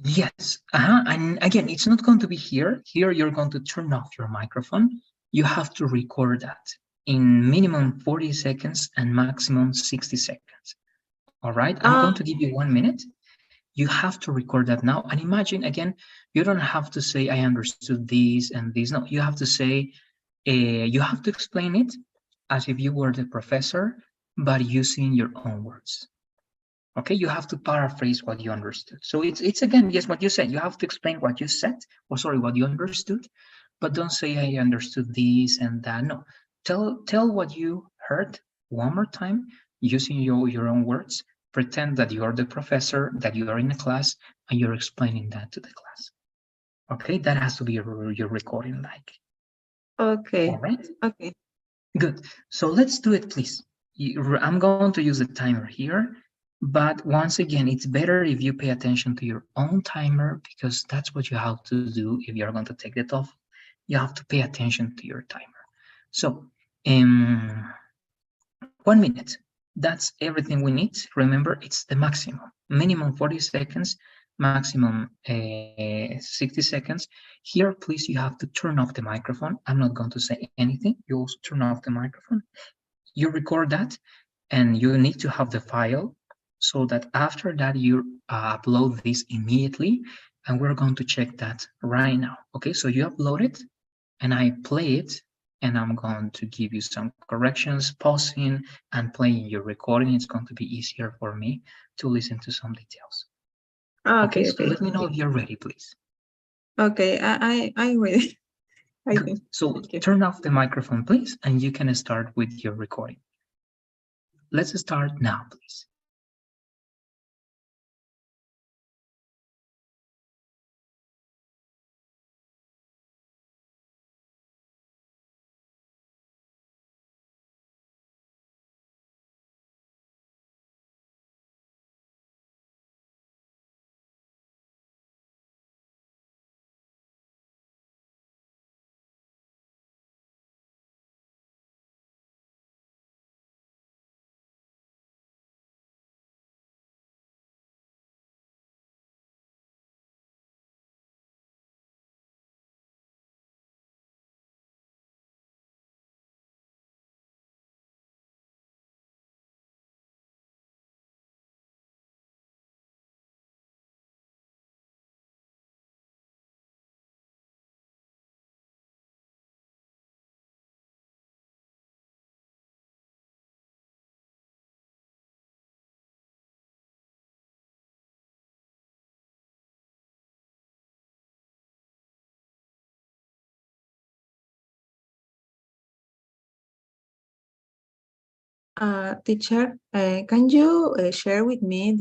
Yes, and again, it's not going to be here. Here, you're going to turn off your microphone. You have to record that in minimum 40 seconds and maximum 60 seconds. All right, I'm going to give you 1 minute. You have to record that now. And imagine again, you don't have to say, I understood this and this. No, you have to say, you have to explain it as if you were the professor, but using your own words. Okay, you have to paraphrase what you understood. So it's again, yes, what you said. You have to explain what you said, or sorry, what you understood, but don't say I understood this and that. No, tell what you heard one more time using your own words. Pretend that you are the professor, that you are in a class, and you're explaining that to the class. Okay, that has to be your recording like. Okay. All right. Okay. Good. So let's do it, please. I'm going to use a timer here, but once again, it's better if you pay attention to your own timer because that's what you have to do if you're going to take the TOEFL. You have to pay attention to your timer. So, 1 minute. That's everything we need. Remember, it's the maximum. Minimum 40 seconds, maximum 60 seconds. Here, please, you have to turn off the microphone. I'm not going to say anything. You also turn off the microphone. You record that, and you need to have the file so that after that you upload this immediately, and we're going to check that right now. Okay, so you upload it, and I play it, and I'm going to give you some corrections, pausing and playing your recording. It's going to be easier for me to listen to some details. Okay, so let me know if you're ready, please. Okay, I'm ready. I think. So turn off the microphone, please, and you can start with your recording. Let's start now, please. Teacher, can you share with me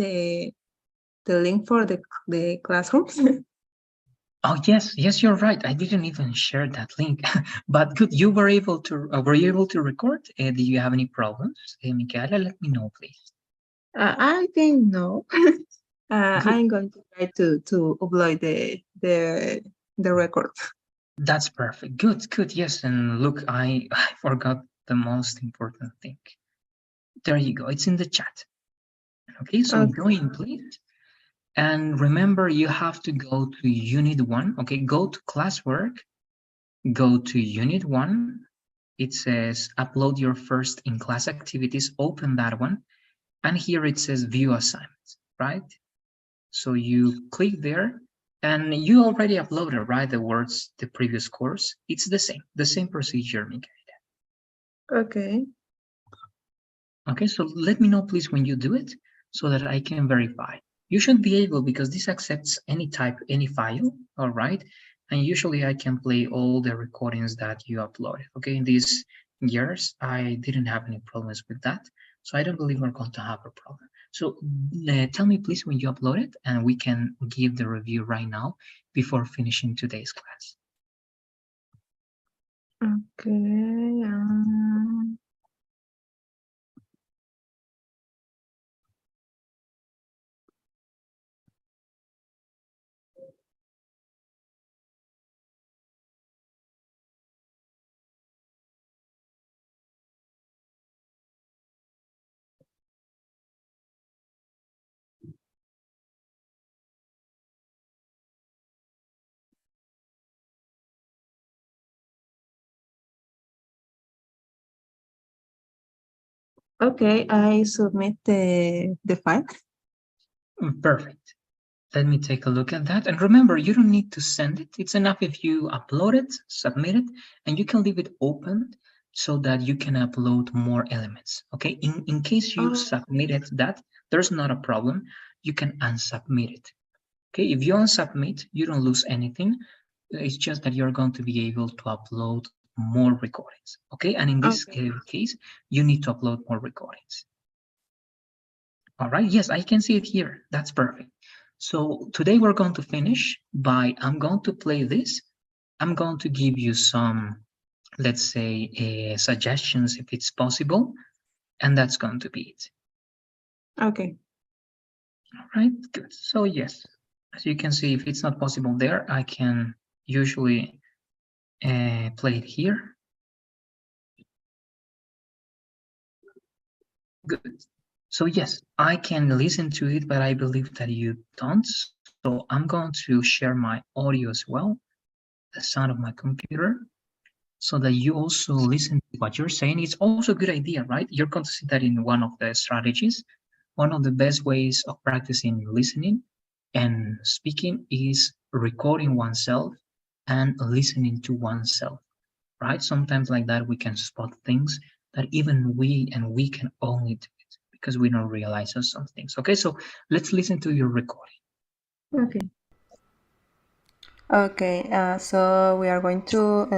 the link for the classrooms? Oh yes, you're right. I didn't even share that link, but good. You were able to. Were you able to record? Do you have any problems, Michaela? Let me know, please. I think no. I'm going to try to upload the record. That's perfect. Good. Yes, and look, I forgot the most important thing. There you go. It's in the chat. Okay, so Okay. go in, please. And remember, you have to go to Unit 1. Okay, go to classwork. Go to Unit 1. It says upload your first in-class activities. Open that one. And here it says view assignments, right? So you click there and you already uploaded, right? The previous course. It's the same procedure, Michaela. Okay. Okay, so let me know please when you do it so that I can verify. You should be able, because this accepts any type, any file, all right? And usually I can play all the recordings that you uploaded. Okay, in these years, I didn't have any problems with that. So I don't believe we're going to have a problem. So tell me please when you upload it and we can give the review right now before finishing today's class. Okay. Okay, I submit the file. Perfect. Let me take a look at that. And remember, you don't need to send it. It's enough if you upload it, submit it, and you can leave it open so that you can upload more elements. Okay, in case you submitted that, there's not a problem. You can unsubmit it. Okay, if you unsubmit, you don't lose anything. It's just that you're going to be able to upload more recordings. Okay, and in this case, you need to upload more recordings. All right, yes, I can see it here. That's perfect. So today we're going to finish by, I'm going to play this. I'm going to give you some, let's say, suggestions if it's possible, and that's going to be it. Okay. All right, good. So yes, as you can see, if it's not possible there, I can usually play it here. Good. So yes, I can listen to it, but I believe that you don't. So I'm going to share my audio as well, the sound of my computer, so that you also listen to what you're saying. It's also a good idea, right? You're going to see that in one of the strategies. One of the best ways of practicing listening and speaking is recording oneself and listening to oneself, right? Sometimes like that, we can spot things that even we can only do it because we don't realize some things. Okay, so let's listen to your recording. Okay. Okay, so we are going to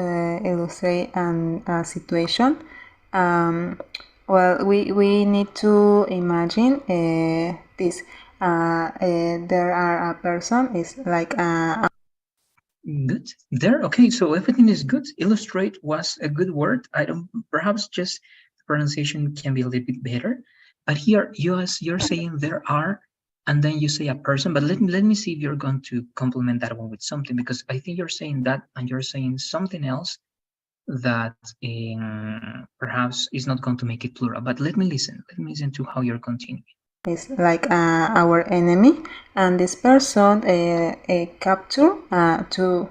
illustrate a situation. Well, we need to imagine this. There are a person is like a Good there. Okay, so everything is good. Illustrate was a good word. I don't, perhaps just pronunciation can be a little bit better, but here you're saying there are, and then you say a person. But let me see if you're going to complement that one with something, because I think you're saying that and you're saying something else that perhaps is not going to make it plural. But let me listen to how you're continuing. is like our enemy, and this person capture two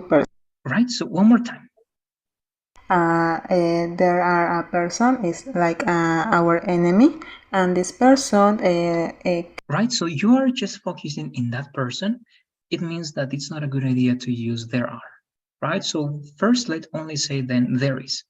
persons. Right. So one more time. There are a person is like our enemy, and this person right, so you are just focusing in that person. It means that it's not a good idea to use there are, right? So first, let's only say then there is,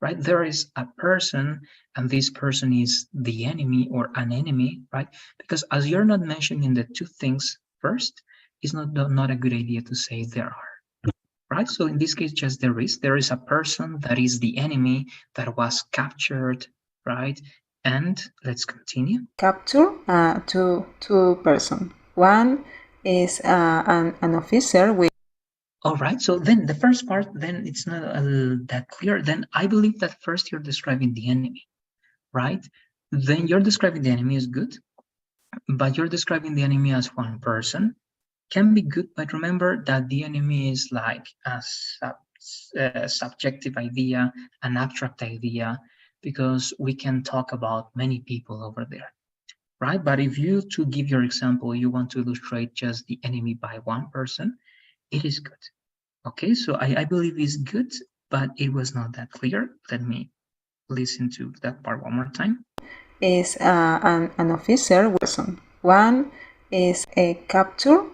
right? There is a person, and this person is the enemy or an enemy, right? Because as you're not mentioning the two things first, it's not a good idea to say there are, right? So in this case, just there is a person that is the enemy that was captured, right? And let's continue. capture two person. One is an officer with. All right, so then the first part, then it's not that clear. Then I believe that first you're describing the enemy, right? Then you're describing the enemy as good, but you're describing the enemy as one person. Can be good, but remember that the enemy is like a subjective idea, an abstract idea, because we can talk about many people over there, right? But if you, to give your example, you want to illustrate just the enemy by one person, it is good. Okay, so I believe it's good, but it was not that clear. Let me listen to that part one more time. Is an officer person. One is a capture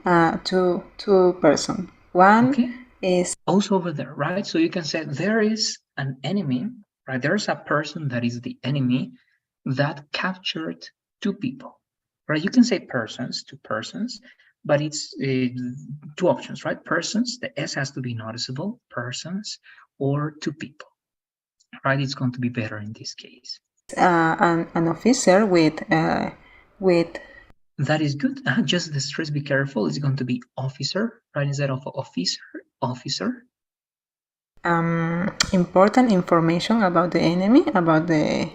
two person. One okay. is also over there, right? So you can say there is an enemy, right? There's a person that is the enemy that captured two people, right? You can say persons, two persons, but it's two options, right? Persons, the S has to be noticeable, persons, or two people, right? It's going to be better in this case. An officer with that is good. Just the stress, be careful. It's going to be officer, right? Instead of officer. Important information about the enemy, about the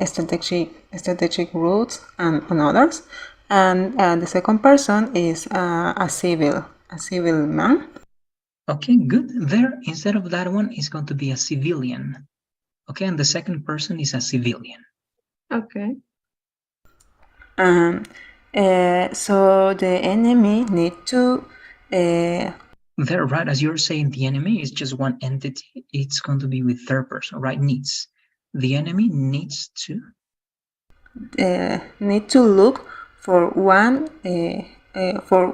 strategic routes and others. And the second person is a civil man. Okay, good. There, instead of that one, is going to be a civilian. Okay, and the second person is a civilian. Okay. So the enemy need to. There, right? As you're saying, the enemy is just one entity. It's going to be with third person, right? Needs. The enemy needs to. Need to look for one for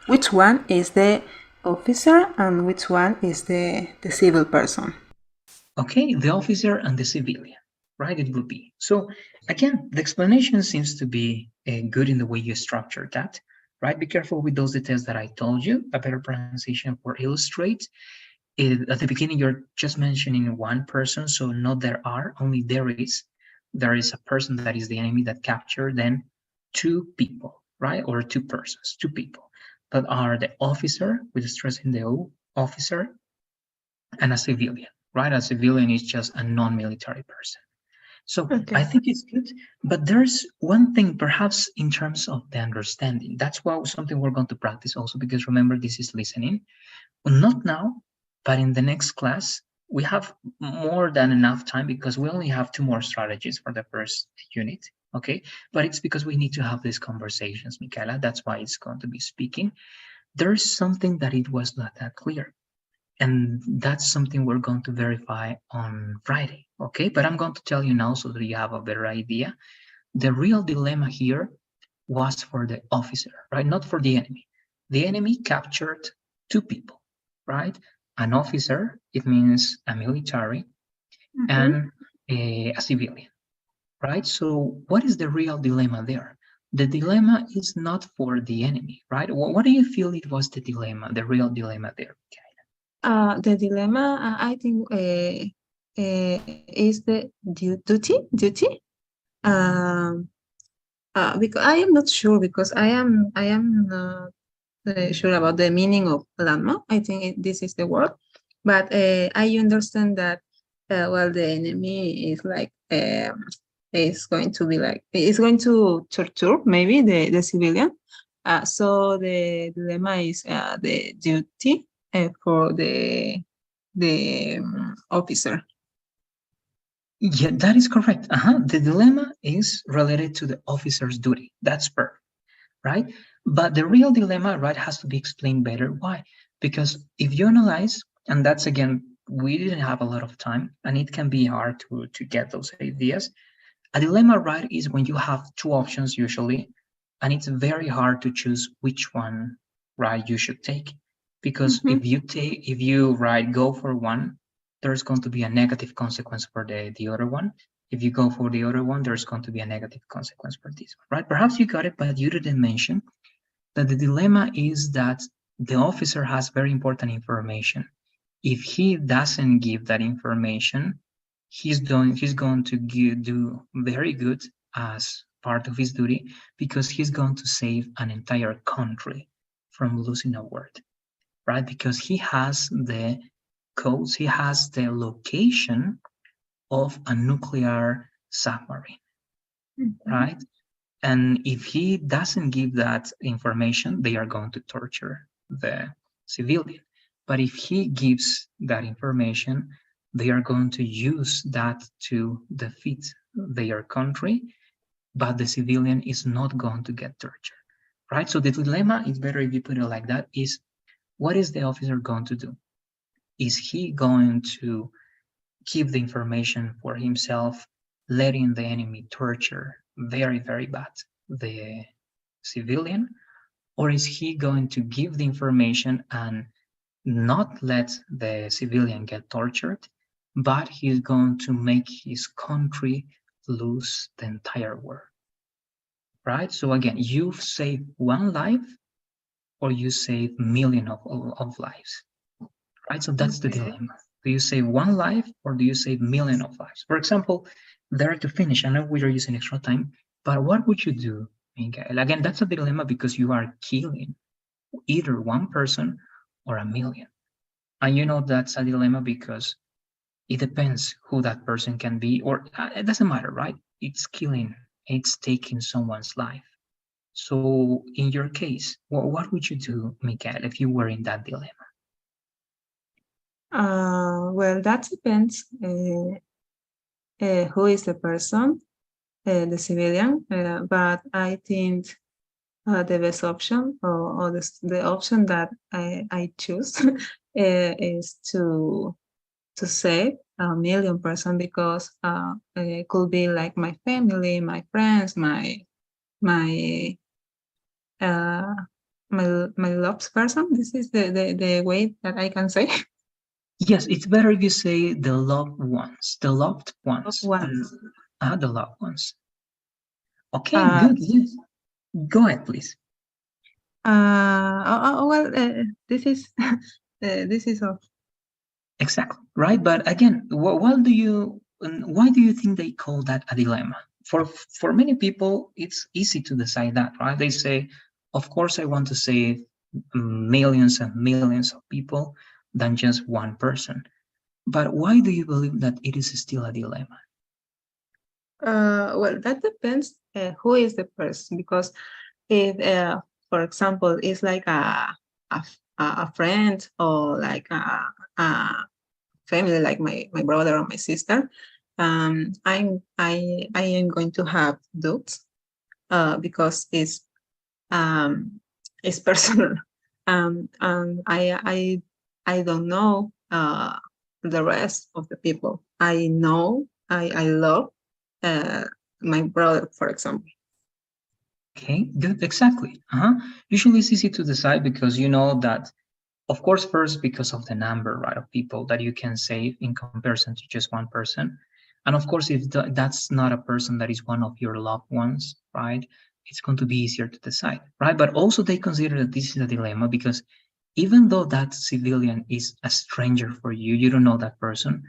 which one is the officer and which one is the civil person? Okay, the officer and the civilian, right? It will be. So again, the explanation seems to be good in the way you structured that, right? Be careful with those details that I told you. A better pronunciation for illustrate. At the beginning, you're just mentioning one person, so not there are, only there is. There is a person that is the enemy that captured, then two people, right? Or two persons, two people that are the officer, with stress in the O, officer, and a civilian, right? A civilian is just a non-military person. So I think it's good, but there's one thing perhaps in terms of the understanding. That's why something we're going to practice also, because remember, this is listening. Not now, but in the next class, we have more than enough time because we only have two more strategies for the first unit, okay? But it's because we need to have these conversations, Michaela. That's why it's going to be speaking. There's something that it was not that clear. And that's something we're going to verify on Friday, okay? But I'm going to tell you now so that you have a better idea. The real dilemma here was for the officer, right? Not for the enemy. The enemy captured two people, right? An officer, it means a military, and a civilian, right? So what is the real dilemma there? The dilemma is not for the enemy, right? What do you feel it was the dilemma, the real dilemma there? The dilemma, I think, is the duty. Because I am not sure, because I am not sure about the meaning of landmark. I think this is the word, but I understand that well, the enemy is like is going to be like, is going to torture maybe the civilian. So the dilemma is the duty for the officer. Yeah, that is correct. The dilemma is related to the officer's duty. That's perfect, right? But the real dilemma, right, has to be explained better. Why? Because if you analyze, and that's again, we didn't have a lot of time, and it can be hard to get those ideas. A dilemma, right, is when you have two options usually, and it's very hard to choose which one, right, you should take. Because if you right go for one, there's going to be a negative consequence for the other one. If you go for the other one, there's going to be a negative consequence for this one, right? Perhaps you got it, but you didn't mention that the dilemma is that the officer has very important information. If he doesn't give that information, he's going to do very good as part of his duty, because he's going to save an entire country from losing a word, right? Because he has the codes, he has the location of a nuclear submarine, right? And if he doesn't give that information, they are going to torture the civilian. But if he gives that information, they are going to use that to defeat their country, but the civilian is not going to get tortured, right? So the dilemma, is better if you put it like that, is what is the officer going to do? Is he going to keep the information for himself, letting the enemy torture very, very bad the civilian? Or is he going to give the information and not let the civilian get tortured, but he's going to make his country lose the entire war, right? So again, you save one life or you save millions of lives, right? So that's the dilemma. Do you save one life or do you save millions of lives? For example, there to finish, I know we are using extra time, but what would you do, Miguel? Again, that's a dilemma because you are killing either one person or a million. And you know that's a dilemma because it depends who that person can be, or it doesn't matter, right? It's killing, it's taking someone's life. So in your case, what would you do, Miguel, if you were in that dilemma? Well, that depends who is the person, the civilian, but I think the best option, or the option that I choose is to save a million person, because it could be like my family, my friends, my my loves person. This is the way that I can say. Yes, it's better if you say the loved ones, the loved ones, Ones. and the loved ones. Okay, Uh, good. Yes. Go ahead, please. well, this is all. Exactly, right? But again, what do you, why do you think they call that a dilemma? For many people, it's easy to decide that, right? They say, of course, I want to save millions and millions of people than just one person. But why do you believe that it is still a dilemma? Well, that depends who is the person, because if, for example, it's like a, a friend, or like a family, like my brother or my sister, I am going to have doubts, because it's personal. And I don't know the rest of the people. I know I love uh, my brother, for example. Okay, good, exactly. Usually it's easy to decide because you know that, of course, first because of the number, right, of people that you can save in comparison to just one person. And of course, if that's not a person that is one of your loved ones, right, it's going to be easier to decide, right? But also they consider that this is a dilemma because even though that civilian is a stranger for you, you don't know that person,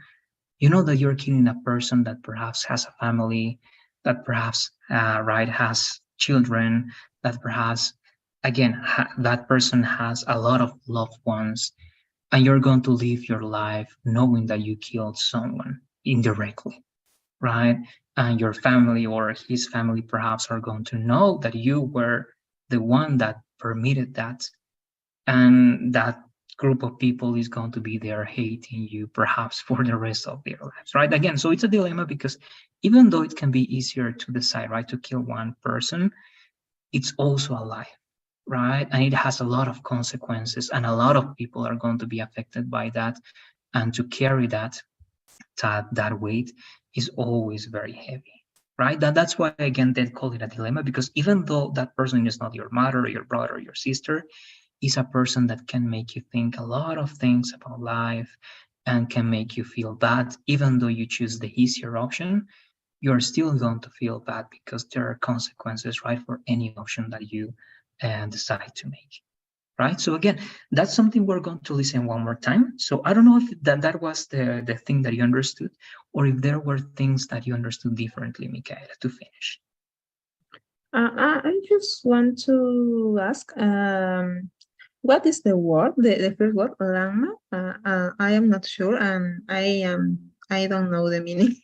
you know that you're killing a person that perhaps has a family, that perhaps right, has children, that perhaps again that person has a lot of loved ones, and you're going to live your life knowing that you killed someone indirectly, right? And your family or his family perhaps are going to know that you were the one that permitted that, and that group of people is going to be there hating you perhaps for the rest of their lives, right? Again, so it's a dilemma because even though it can be easier to decide, right, to kill one person, it's also a life, right? And it has a lot of consequences, and a lot of people are going to be affected by that, and to carry that weight is always very heavy, right? That's why again they call it a dilemma, because even though that person is not your mother or your brother or your sister, is a person that can make you think a lot of things about life and can make you feel bad. Even though you choose the easier option, you're still going to feel bad because there are consequences, right, for any option that you decide to make, right? So again, that's something we're going to listen one more time. So I don't know if that was the thing that you understood, or if there were things that you understood differently, Michaela, to finish. I just want to ask, what is the word, the first word, lama? I am not sure, and I don't know the meaning.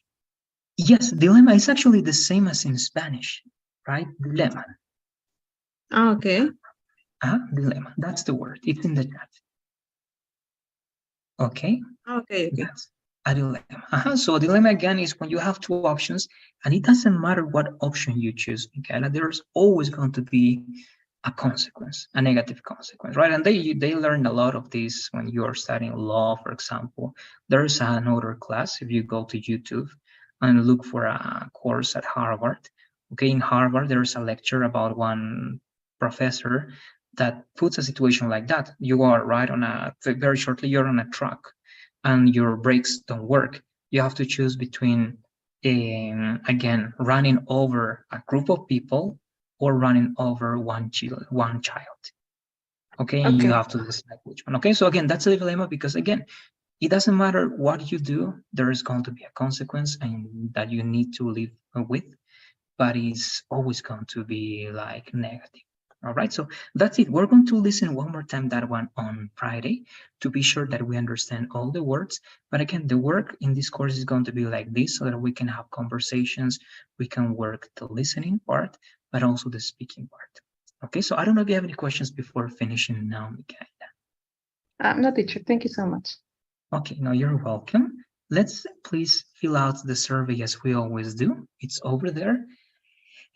Yes, dilemma is actually the same as in Spanish, right? Dilemma. Okay. Dilemma. That's the word. It's in the chat. Okay. Okay. That's a dilemma. So a dilemma again is when you have two options, and it doesn't matter what option you choose, Michaela, there's always going to be a consequence, a negative consequence, right? And they learn a lot of this when you are studying law, for example. There's another class, if you go to YouTube and look for a course at Harvard. Okay, in Harvard, there's a lecture about one professor that puts a situation like that. You are right on very shortly, you're on a truck and your brakes don't work. You have to choose between, again, running over a group of people or running over one child. Okay, and you have to decide which one. Okay, so again, that's a dilemma because again, it doesn't matter what you do, there is going to be a consequence and that you need to live with, but it's always going to be like negative. All right, so that's it. We're going to listen one more time that one on Friday to be sure that we understand all the words. But again, the work in this course is going to be like this so that we can have conversations, we can work the listening part, but also the speaking part. Okay, so I don't know if you have any questions before finishing now, Michaela. No, teacher. Thank you so much. Okay, no, you're welcome. Let's please fill out the survey as we always do. It's over there.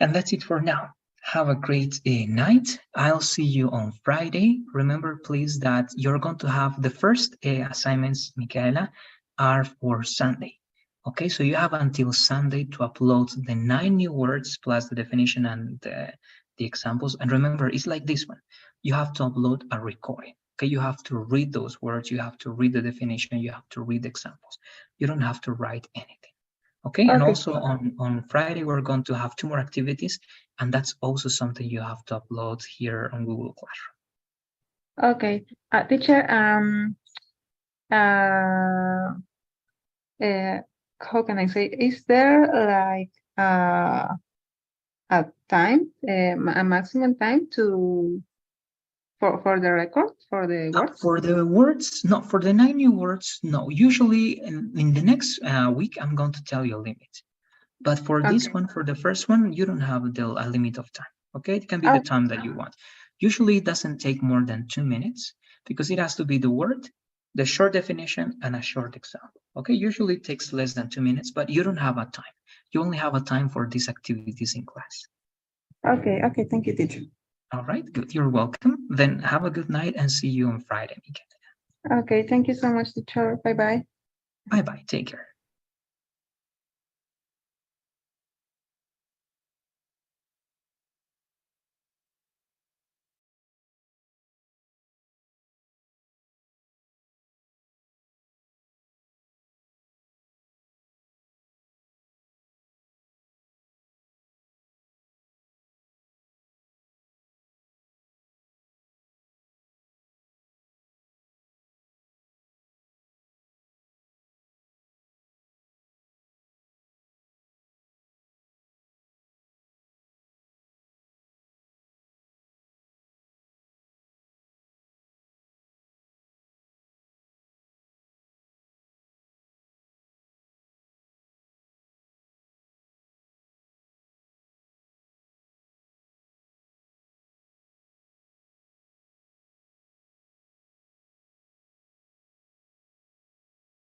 And that's it for now. Have a great night. I'll see you on Friday. Remember, please, that you're going to have the first assignments, Michaela, are for Sunday. Okay, so you have until Sunday to upload the 9 new words plus the definition and the examples. And remember, it's like this one. You have to upload a recording. Okay, you have to read those words, you have to read the definition, you have to read the examples. You don't have to write anything. Okay, and Okay. also on Friday, we're going to have 2 more activities, and that's also something you have to upload here on Google Classroom. Okay. Teacher, how can I say? Is there like a time, a maximum time for the record, for the words? For the words, no, for the 9 new words, no. Usually in the next week, I'm going to tell you a limit. But for this Okay. one, for the first one, you don't have a limit of time. Okay, it can be the time that you want. Usually it doesn't take more than 2 minutes because it has to be the word, the short definition, and a short example. Okay, usually it takes less than 2 minutes, but you don't have a time. You only have a time for these activities in class. Okay, okay, thank you, teacher. All right, good. You're welcome. Then have a good night and see you on Friday, Miguel. Okay, thank you so much, teacher. Bye-bye. Bye-bye. Take care.